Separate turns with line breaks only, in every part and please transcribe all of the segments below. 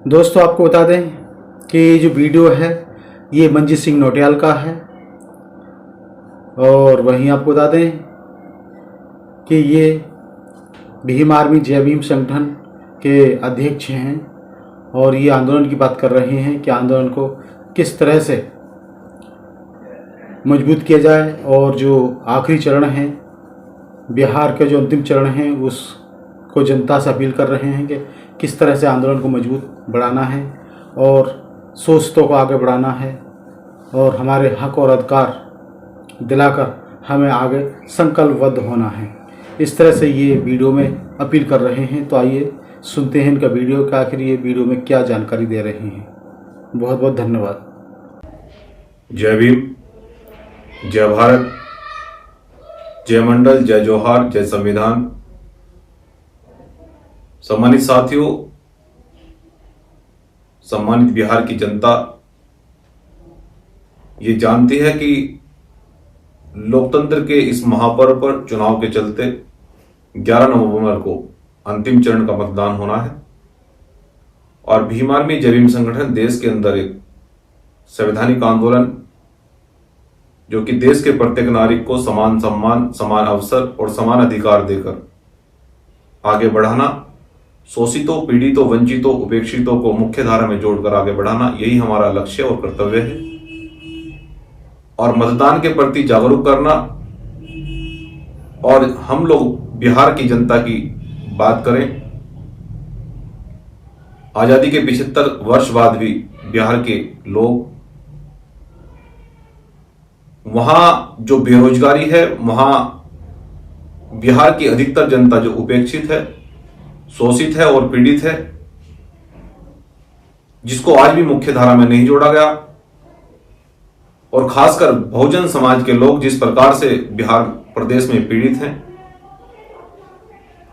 दोस्तों आपको बता दें कि ये जो वीडियो है ये मंजीत सिंह नौटियाल का है। और वहीं आपको बता दें कि ये भीम आर्मी जय भीम संगठन के अध्यक्ष हैं और ये आंदोलन की बात कर रहे हैं कि आंदोलन को किस तरह से मजबूत किया जाए और जो आखिरी चरण है बिहार के जो अंतिम चरण है उसको जनता से अपील कर रहे हैं कि किस तरह से आंदोलन को मजबूत बढ़ाना है और सोचतों को आगे बढ़ाना है और हमारे हक और अधिकार दिलाकर हमें आगे संकल्पबद्ध होना है। इस तरह से ये वीडियो में अपील कर रहे हैं। तो आइए सुनते हैं इनका वीडियो कि आखिर ये वीडियो में क्या जानकारी दे रहे हैं। बहुत बहुत धन्यवाद।
जय भीम, जय भारत, जय मंडल, जय जोहार, जय संविधान। सम्मानित साथियों, सम्मानित बिहार की जनता ये जानती है कि लोकतंत्र के इस महापर्व पर चुनाव के चलते 11 नवंबर को अंतिम चरण का मतदान होना है और भीम आर्मी जय भीम संगठन देश के अंदर एक संवैधानिक आंदोलन जो कि देश के प्रत्येक नागरिक को समान सम्मान, समान अवसर और समान अधिकार देकर आगे बढ़ाना, शोषितों, पीड़ितों, वंचितों, उपेक्षितों को मुख्य धारा में जोड़कर आगे बढ़ाना, यही हमारा लक्ष्य और कर्तव्य है। और मतदान के प्रति जागरूक करना। और हम लोग बिहार की जनता की बात करें, आजादी के 75 वर्ष बाद भी बिहार के लोग, वहां जो बेरोजगारी है, वहां बिहार की अधिकतर जनता जो उपेक्षित है, शोषित है और पीड़ित है, जिसको आज भी मुख्य धारा में नहीं जोड़ा गया। और खासकर बहुजन समाज के लोग जिस प्रकार से बिहार प्रदेश में पीड़ित हैं,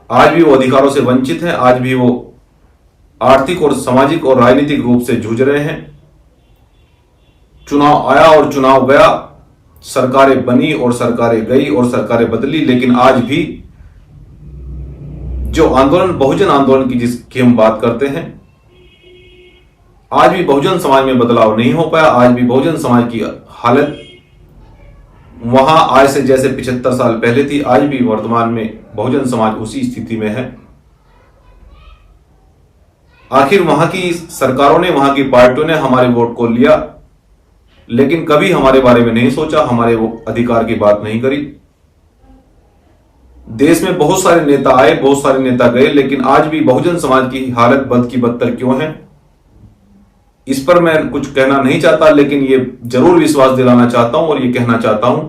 आज भी वो अधिकारों से वंचित हैं, आज भी वो आर्थिक और सामाजिक और राजनीतिक रूप से जूझ रहे हैं। चुनाव आया और चुनाव गया, सरकारें बनी और सरकारें गई और सरकारें बदली, लेकिन आज भी जो आंदोलन, बहुजन आंदोलन की जिसकी हम बात करते हैं, आज भी बहुजन समाज में बदलाव नहीं हो पाया। आज भी बहुजन समाज की हालत वहां आज से जैसे 75 साल पहले थी, आज भी वर्तमान में बहुजन समाज उसी स्थिति में है। आखिर वहां की सरकारों ने, वहां की पार्टियों ने हमारे वोट को लिया, लेकिन कभी हमारे बारे में नहीं सोचा, हमारे वो अधिकार की बात नहीं करी। देश में बहुत सारे नेता आए, बहुत सारे नेता गए, लेकिन आज भी बहुजन समाज की हालत बद की बदतर क्यों है, इस पर मैं कुछ कहना नहीं चाहता, लेकिन ये जरूर विश्वास दिलाना चाहता हूं और ये कहना चाहता हूं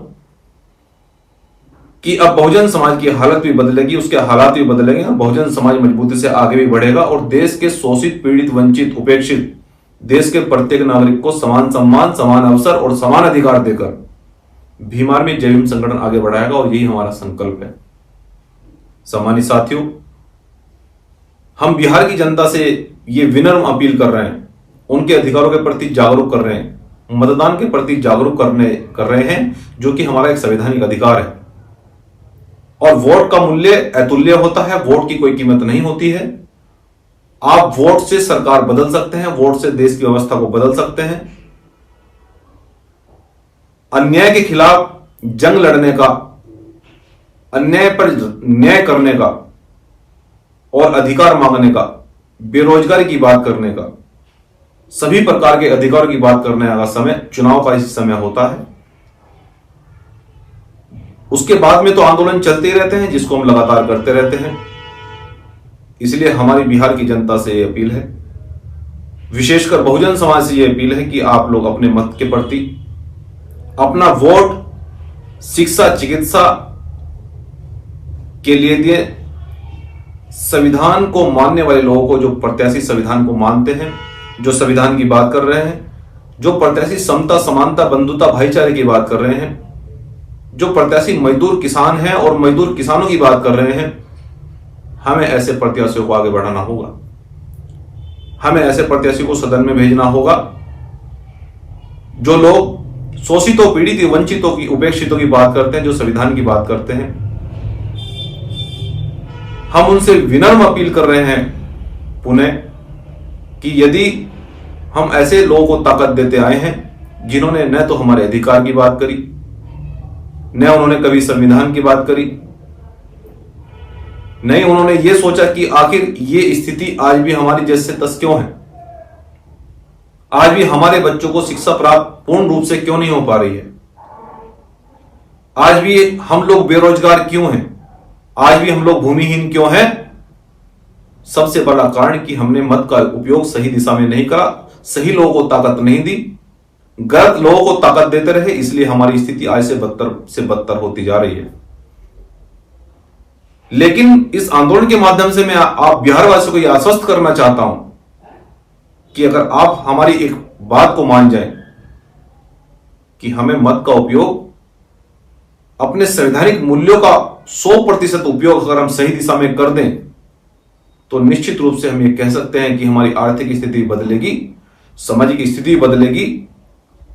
कि अब बहुजन समाज की हालत भी बदलेगी, उसके हालात भी बदलेंगे और बहुजन समाज मजबूती से आगे भी बढ़ेगा और देश के शोषित, पीड़ित, वंचित, उपेक्षित देश के प्रत्येक नागरिक को समान सम्मान, समान अवसर और समान अधिकार देकर भीम आर्मी जय भीम संगठन आगे बढ़ाएगा और यही हमारा संकल्प है। सम्मानित साथियों, हम बिहार की जनता से ये विनम्र अपील कर रहे हैं, उनके अधिकारों के प्रति जागरूक कर रहे हैं, मतदान के प्रति जागरूक कर रहे हैं, जो कि हमारा एक संवैधानिक अधिकार है। और वोट का मूल्य अतुल्य होता है, वोट की कोई कीमत नहीं होती है। आप वोट से सरकार बदल सकते हैं, वोट से देश की व्यवस्था को बदल सकते हैं। अन्याय के खिलाफ जंग लड़ने का, अन्याय पर न्याय करने का और अधिकार मांगने का, बेरोजगारी की बात करने का, सभी प्रकार के अधिकारों की बात करने का समय चुनाव का इस समय होता है। उसके बाद में तो आंदोलन चलते ही रहते हैं, जिसको हम लगातार करते रहते हैं। इसलिए हमारी बिहार की जनता से यह अपील है, विशेषकर बहुजन समाज से यह अपील है कि आप लोग अपने मत के प्रति अपना वोट शिक्षा, चिकित्सा के लिए दिए। संविधान को मानने वाले लोगों को, जो प्रत्याशी संविधान को मानते हैं, जो संविधान की बात कर रहे हैं, जो प्रत्याशी समता, समानता, बंधुता, भाईचारे की बात कर रहे हैं, जो प्रत्याशी मजदूर किसान हैं और मजदूर किसानों की बात कर रहे हैं, हमें ऐसे प्रत्याशियों को आगे बढ़ाना होगा। हमें ऐसे प्रत्याशी को सदन में भेजना होगा जो लोग शोषितों, पीड़ित, वंचितों की, उपेक्षितों की बात करते हैं, जो संविधान की बात करते हैं। हम उनसे विनम्र अपील कर रहे हैं पुनः कि यदि हम ऐसे लोगों को ताकत देते आए हैं जिन्होंने न तो हमारे अधिकार की बात करी, न उन्होंने कभी संविधान की बात करी, नहीं उन्होंने ये सोचा कि आखिर ये स्थिति आज भी हमारी जैसे तस क्यों है, आज भी हमारे बच्चों को शिक्षा प्राप्त पूर्ण रूप से क्यों नहीं हो पा रही है, आज भी हम लोग बेरोजगार क्यों हैं, आज भी हम लोग भूमिहीन क्यों हैं। सबसे बड़ा कारण कि हमने मत का उपयोग सही दिशा में नहीं करा, सही लोगों को ताकत नहीं दी, गलत लोगों को ताकत देते रहे, इसलिए हमारी स्थिति आज से बदतर होती जा रही है। लेकिन इस आंदोलन के माध्यम से मैं आप बिहार वासियों को यह आश्वस्त करना चाहता हूं कि अगर आप हमारी एक बात को मान जाएं कि हमें मत का उपयोग अपने संवैधानिक मूल्यों का 100% उपयोग अगर हम सही दिशा में कर दें तो निश्चित रूप से हम ये कह सकते हैं कि हमारी आर्थिक स्थिति बदलेगी, सामाजिक स्थिति बदलेगी,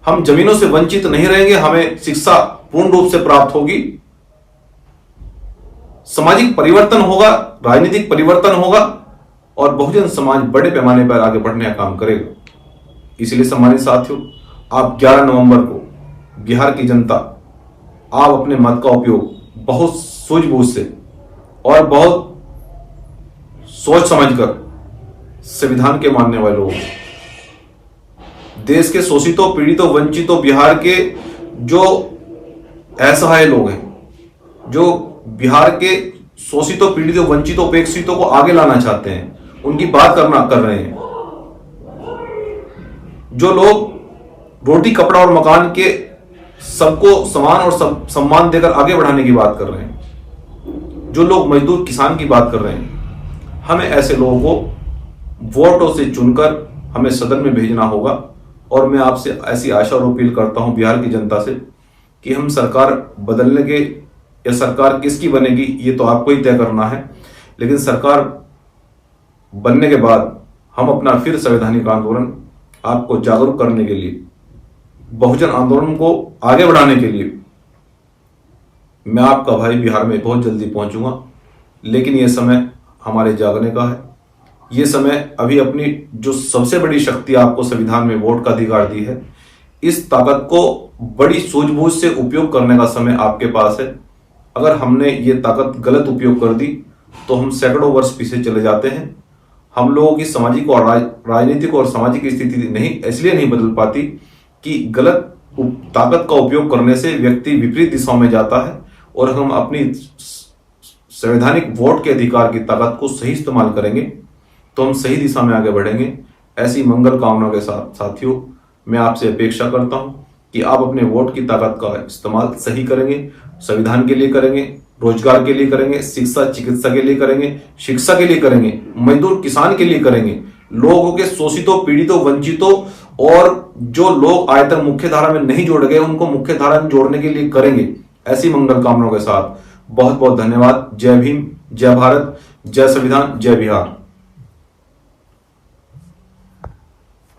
हम जमीनों से वंचित नहीं रहेंगे, हमें शिक्षा पूर्ण रूप से प्राप्त होगी, सामाजिक परिवर्तन होगा, राजनीतिक परिवर्तन होगा और बहुजन समाज बड़े पैमाने पर आगे बढ़ने का काम करेगा। इसलिए सम्मानित साथियों, आप 11 नवंबर को बिहार की जनता, आप अपने मत का उपयोग बहुत सूझबूझ से और बहुत सोच समझकर संविधान के मानने वाले लोग, देश के शोषितों, पीड़ितों, वंचितों, बिहार के जो असहाय लोग हैं, जो बिहार के शोषितों, पीड़ितों, वंचितों, उपेक्षितों को आगे लाना चाहते हैं, उनकी बात कर रहे हैं, जो लोग रोटी, कपड़ा और मकान के सबको समान और सम्मान देकर आगे बढ़ाने की बात कर रहे हैं, जो लोग मजदूर, किसान की बात कर रहे हैं, हमें ऐसे लोगों को वोटों से चुनकर हमें सदन में भेजना होगा। और मैं आपसे ऐसी आशा और अपील करता हूं बिहार की जनता से कि हम सरकार बदलने के या सरकार किसकी बनेगी ये तो आपको ही तय करना है, लेकिन सरकार बनने के बाद हम अपना फिर संवैधानिक आंदोलन आपको जागरूक करने के लिए, बहुजन आंदोलन को आगे बढ़ाने के लिए मैं आपका भाई बिहार में बहुत जल्दी पहुंचूंगा। लेकिन यह समय हमारे जागने का है, ये समय अभी अपनी जो सबसे बड़ी शक्ति आपको संविधान में वोट का अधिकार दी है, इस ताकत को बड़ी सूझबूझ से उपयोग करने का समय आपके पास है। अगर हमने ये ताकत गलत उपयोग कर दी तो हम सैकड़ों वर्ष पीछे चले जाते हैं। हम लोगों की सामाजिक और राजनीतिक और सामाजिक स्थिति नहीं इसलिए नहीं बदल पाती कि गलत ताकत का उपयोग करने से व्यक्ति विपरीत दिशाओं में जाता है, और हम अपनी संवैधानिक वोट के अधिकार की ताकत को सही इस्तेमाल करेंगे तो हम सही दिशा में आगे बढ़ेंगे। ऐसी मंगल कामना के साथ साथियों, मैं आपसे अपेक्षा करता हूं कि आप अपने वोट की ताकत का इस्तेमाल सही करेंगे, संविधान के लिए करेंगे, रोजगार के लिए करेंगे, शिक्षा चिकित्सा के लिए करेंगे, शिक्षा के लिए करेंगे, मजदूर किसान के लिए करेंगे, लोगों के शोषितों, पीड़ितों, वंचितों और जो लोग आज तक मुख्य धारा में नहीं जोड़ गए उनको मुख्य धारा में जोड़ने के लिए करेंगे। ऐसी मंगल कामनाओं के साथ बहुत बहुत धन्यवाद। जय भीम, जय भारत, जय संविधान, जय बिहार।